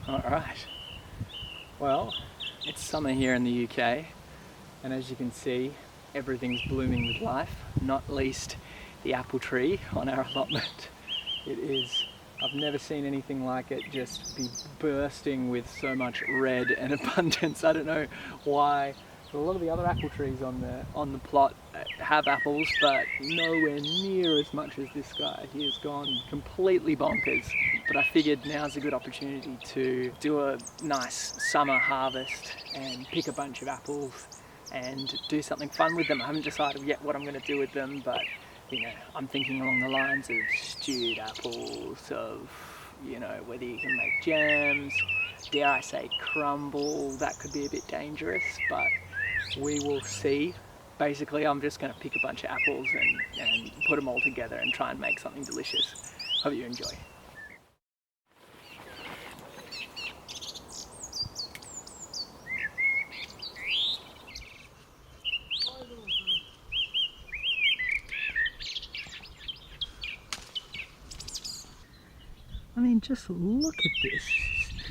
Alright, well, it's summer here in the UK, and as you can see, everything's blooming with life, not least the apple tree on our allotment. It is, I've never seen anything like it just be bursting with so much red and abundance. I don't know why. A lot of the other apple trees on the plot have apples, but nowhere near as much as this guy. He has gone completely bonkers. But I figured now's a good opportunity to do a nice summer harvest and pick a bunch of apples and do something fun with them. I haven't decided yet what I'm going to do with them, but you know, I'm thinking along the lines of stewed apples, of, you know, whether you can make jams, dare I say crumble. That could be a bit dangerous, but we will see. Basically, I'm just going to pick a bunch of apples and put them all together and try and make something delicious. Hope you enjoy. I mean, just look at this.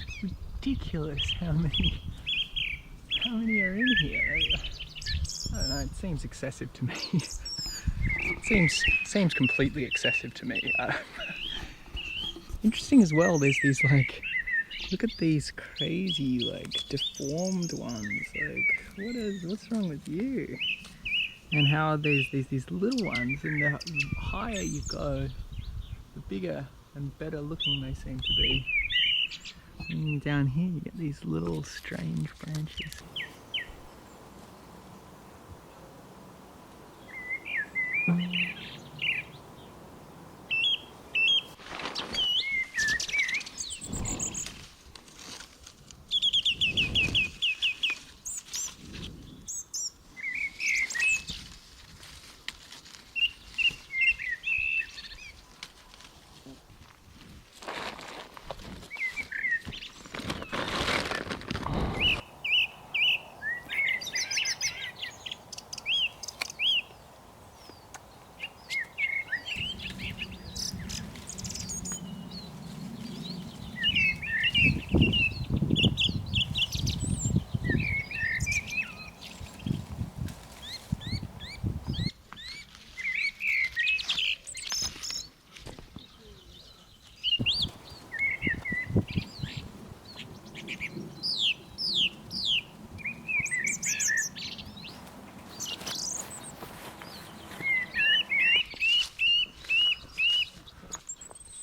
It's ridiculous how many are in here. I don't know, it seems excessive to me. It seems completely excessive to me. Interesting as well, there's these like, look at these crazy like deformed ones. Like, what's wrong with you? And how are these little ones, and the higher you go, the bigger and better looking they seem to be. And down here you get these little strange branches.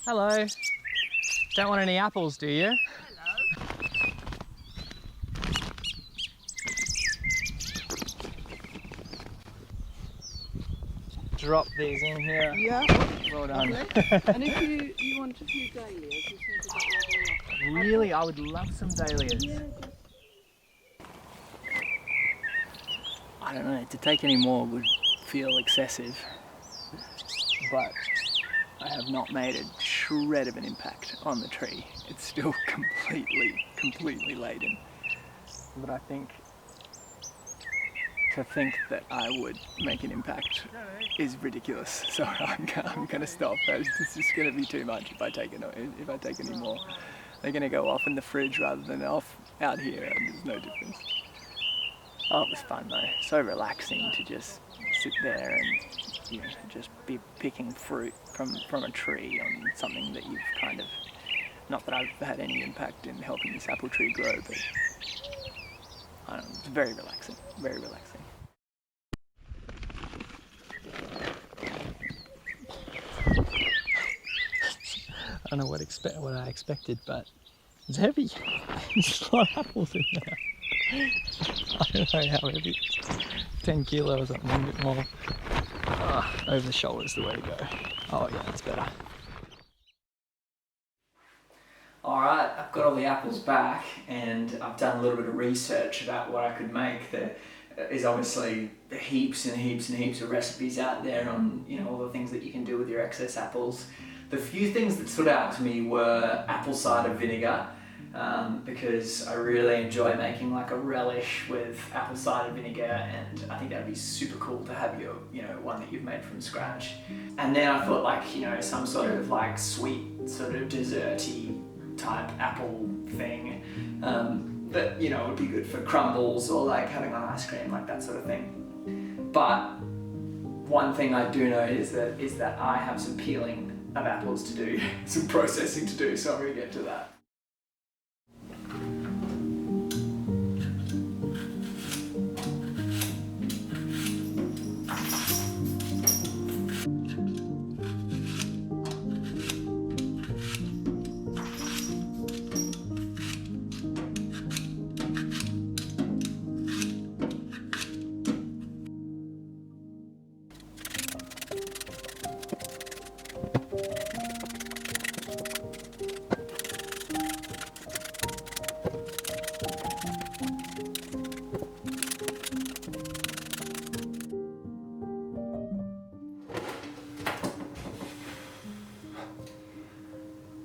Hello. Don't want any apples, do you? Hello. Drop these in here. Yeah. Well done. And if you want a few dahlias, you seem to get one. Really, I would love some dahlias. Yeah, I don't know, to take any more would feel excessive, but I have not made a shred of an impact on the tree. It's still completely laden. But I think to think that I would make an impact is ridiculous. So I'm gonna stop. It's just gonna be too much if I take any more. They're gonna go off in the fridge rather than off out here, and there's no difference. Oh, it was fun though. So relaxing to just sit there and, you know, just be picking fruit from a tree on something that you've kind of, not that I've had any impact in helping this apple tree grow, but I don't know, it's very relaxing, very relaxing. I don't know what I expected, but it's heavy. There's a lot of apples in there. I don't know how heavy. 10 kilos, I think, a bit more. Over the shoulder is the way to go. Oh yeah, that's better. Alright, I've got all the apples back and I've done a little bit of research about what I could make. There is obviously heaps and heaps and heaps of recipes out there on, you know, all the things that you can do with your excess apples. The few things that stood out to me were apple cider vinegar, because I really enjoy making like a relish with apple cider vinegar, and I think that'd be super cool to have your, you know, one that you've made from scratch. And then I thought, like, you know, some sort of like sweet sort of desserty type apple thing. But you know, it would be good for crumbles or like having on ice cream, like that sort of thing. But one thing I do know is that I have some peeling of apples to do, some processing to do, so I'm going to get to that.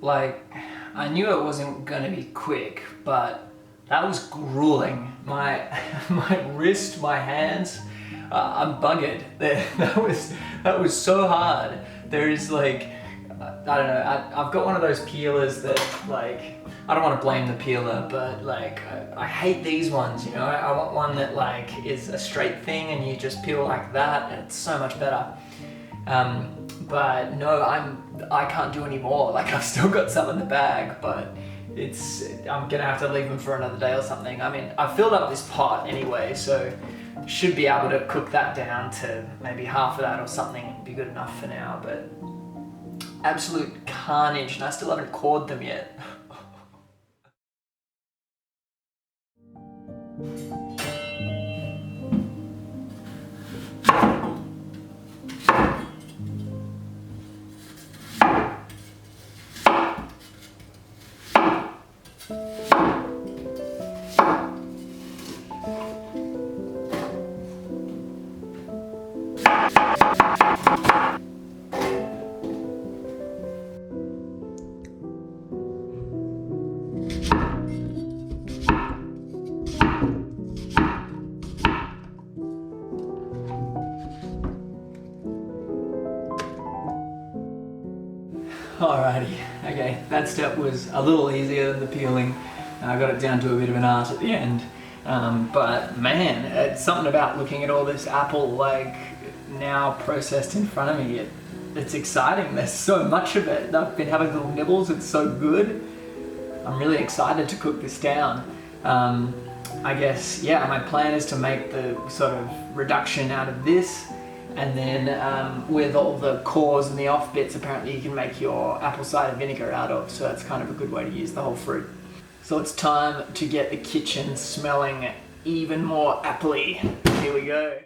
Like, I knew it wasn't going to be quick, but that was grueling. My wrist, my hands, I'm buggered. That was so hard. There is like, I don't know, I've got one of those peelers that like, I don't want to blame the peeler, but like, I hate these ones, you know? I want one that like is a straight thing and you just peel like that, and it's so much better. But no, I can't do any more. Like, I've still got some in the bag, but I'm gonna have to leave them for another day or something. I mean, I filled up this pot anyway, so should be able to cook that down to maybe half of that or something. Be good enough for now, but absolute carnage, and I still haven't cored them yet. Alrighty, okay, that step was a little easier than the peeling. I got it down to a bit of an art at the end. But man, it's something about looking at all this apple like now processed in front of me. It's exciting, there's so much of it. I've been having little nibbles, it's so good. I'm really excited to cook this down. I guess, yeah, my plan is to make the sort of reduction out of this, and then with all the cores and the off bits, apparently you can make your apple cider vinegar out of, so that's kind of a good way to use the whole fruit. So it's time to get the kitchen smelling even more appley. Here we go.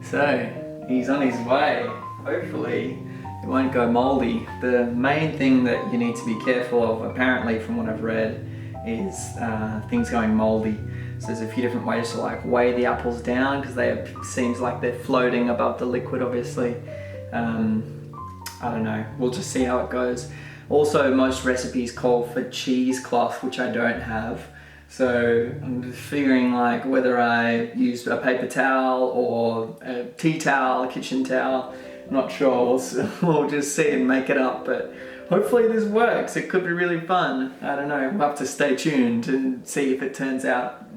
So he's on his way. Hopefully it won't go moldy. The main thing that you need to be careful of, apparently from what I've read, is things going moldy. So there's a few different ways to like weigh the apples down, because seems like they're floating above the liquid, obviously. I don't know, we'll just see how it goes. Also, most recipes call for cheesecloth, which I don't have. So I'm just figuring like whether I use a paper towel or a tea towel, a kitchen towel, Not sure, we'll just see and make it up, but hopefully this works. It could be really fun. I don't know, we'll have to stay tuned and see if it turns out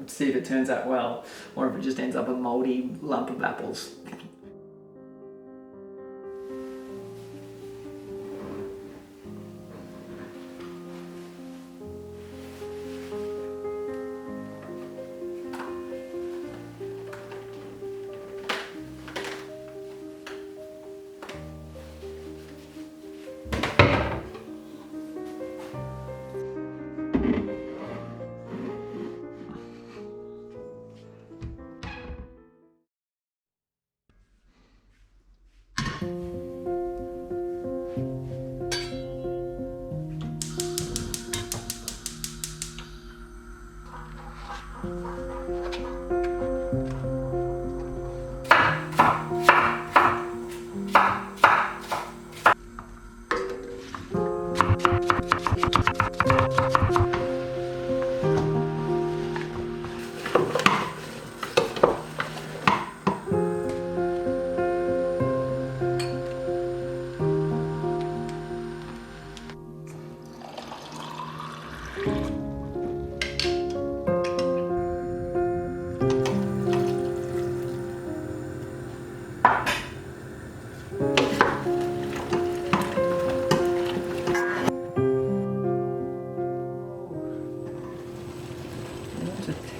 well, or if it just ends up a moldy lump of apples.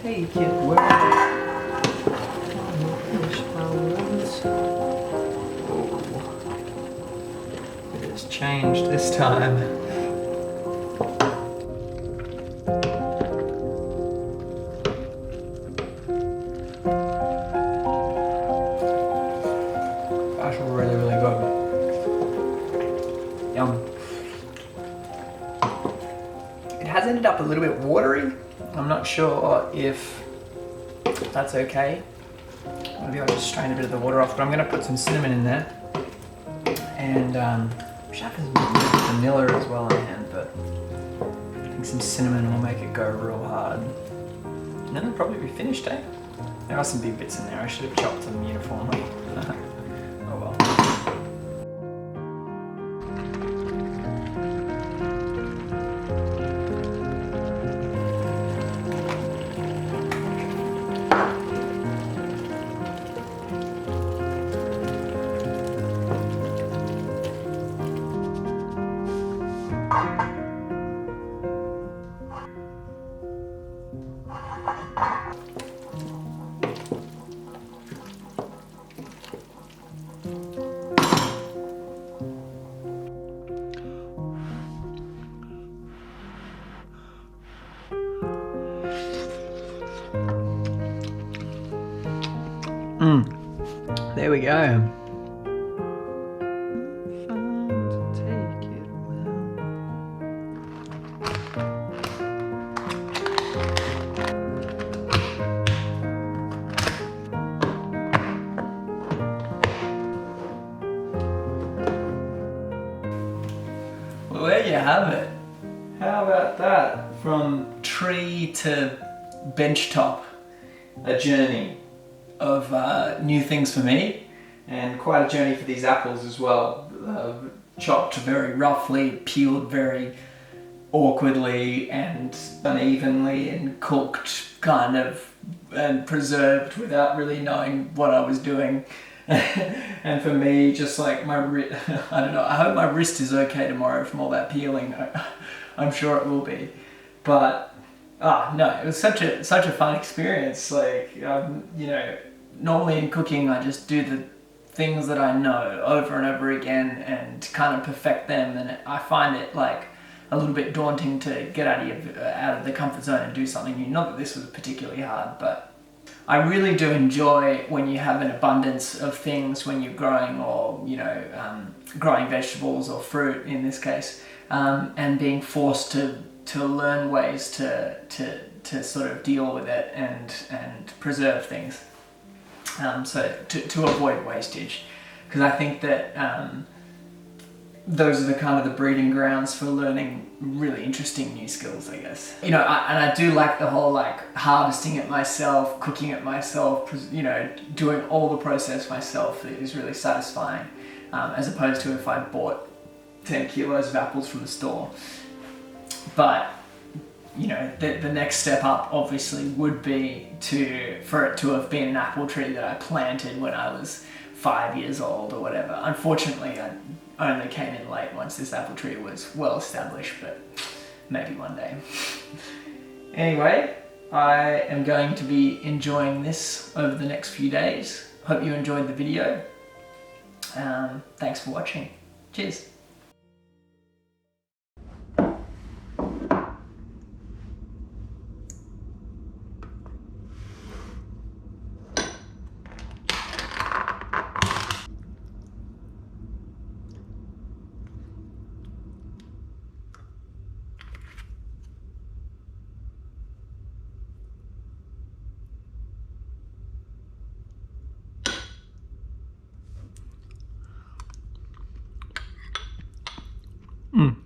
Take it where it has changed this time. That's really, really good. Yum. It has ended up a little bit watery. I'm not sure if that's okay. Maybe I'll just strain a bit of the water off, but I'm going to put some cinnamon in there. And I wish I had a bit of vanilla as well on hand, but I think some cinnamon will make it go real hard. And then it'll probably be finished, eh? There are some big bits in there. I should have chopped them uniformly. Oh well. There we go. Well, there you have it. How about that? From tree to bench top, a journey of new things for me, and quite a journey for these apples as well. Chopped very roughly, peeled very awkwardly and unevenly, and cooked kind of and preserved without really knowing what I was doing. And for me, just like my wrist, I don't know, I hope my wrist is okay tomorrow from all that peeling. I'm sure it will be, but no, it was such a fun experience. Like, you know, normally in cooking I just do the things that I know over and over again and kind of perfect them, and I find it like a little bit daunting to get out of the comfort zone and do something new. Not that this was particularly hard, but I really do enjoy when you have an abundance of things when you're growing, or you know, growing vegetables or fruit in this case, and being forced to learn ways to sort of deal with it and preserve things, so to avoid wastage, because I think that those are the kind of the breeding grounds for learning really interesting new skills, I guess. You know, I do like the whole like harvesting it myself, cooking it myself, you know, doing all the process myself is really satisfying. as opposed to if I bought 10 kilos of apples from the store. But you know, the next step up obviously would be for it to have been an apple tree that I planted when I was 5 years old or whatever. Unfortunately, I only came in late once this apple tree was well established, but maybe one day. Anyway, I am going to be enjoying this over the next few days. Hope you enjoyed the video. Thanks for watching. Cheers. Mm.